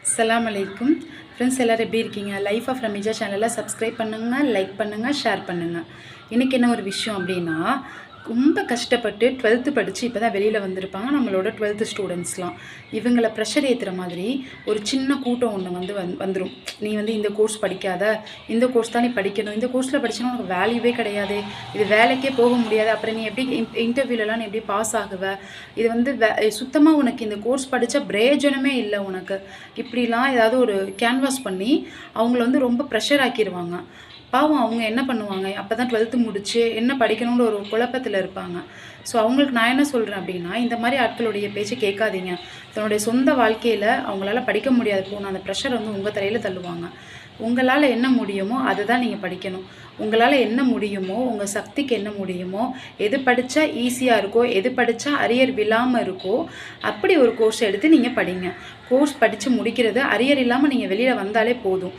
அஸ்ஸலாமு அலைக்கும் ஃப்ரெண்ட்ஸ், எல்லோரும் எப்படி இருக்கீங்க? லைஃப் ஆஃப் ரமீஜா சேனலில் சப்ஸ்கிரைப் பண்ணுங்கள், லைக் பண்ணுங்கள், ஷேர் பண்ணுங்கள். இன்றைக்கி என்ன ஒரு விஷயம் அப்படின்னா, ரொம்ப கஷ்டப்பட்டு 12th படித்து இப்போ தான் வெளியில் வந்திருப்பாங்க நம்மளோட 12th ஸ்டூடெண்ட்ஸ்லாம். இவங்கள ப்ரெஷர் ஏற்றுற மாதிரி ஒரு சின்ன கூட்டம் ஒன்று வந்துடும். நீ இந்த கோர்ஸ் படிக்காத, இந்த கோர்ஸ் தான் நீ படிக்கணும், இந்த கோர்ஸில் படிச்சனா உனக்கு வேல்யூவே கிடையாது, இது வேலைக்கே போக முடியாது, அப்புறம் நீ எப்படி இன்டர்வியூலலாம் நீ எப்படி பாஸ் ஆகுவ, இது சுத்தமாக உனக்கு இந்த கோர்ஸ் படித்தா பிரயோஜனமே இல்லை உனக்கு, இப்படிலாம் ஏதாவது ஒரு கேன்வாஸ் பண்ணி அவங்கள ரொம்ப ப்ரெஷர் ஆக்கிடுவாங்க. பாவம் அவங்க என்ன பண்ணுவாங்க, அப்போ தான் 12th முடிச்சு என்ன படிக்கணுன்ற ஒரு குழப்பத்தில் இருப்பாங்க. ஸோ அவங்களுக்கு நான் என்ன சொல்கிறேன் அப்படின்னா, இந்த மாதிரி ஆட்களுடைய பேச்சை கேட்காதீங்க. தன்னுடைய சொந்த வாழ்க்கையில் அவங்களால படிக்க முடியாது போன அந்த ப்ரெஷர் உங்கள் தலையில் தள்ளுவாங்க. உங்களால் என்ன முடியுமோ அதை தான் நீங்கள் படிக்கணும். உங்களால் என்ன முடியுமோ, உங்கள் சக்திக்கு என்ன முடியுமோ, எது படித்தா ஈஸியாக இருக்கோ, எது படித்தா அரியர் விழாமல் இருக்கோ, அப்படி ஒரு கோர்ஸ் எடுத்து நீங்கள் படிங்க. கோர்ஸ் படித்து முடிக்கிறது அரியர் இல்லாமல் நீங்கள் வெளியில் வந்தாலே போதும்.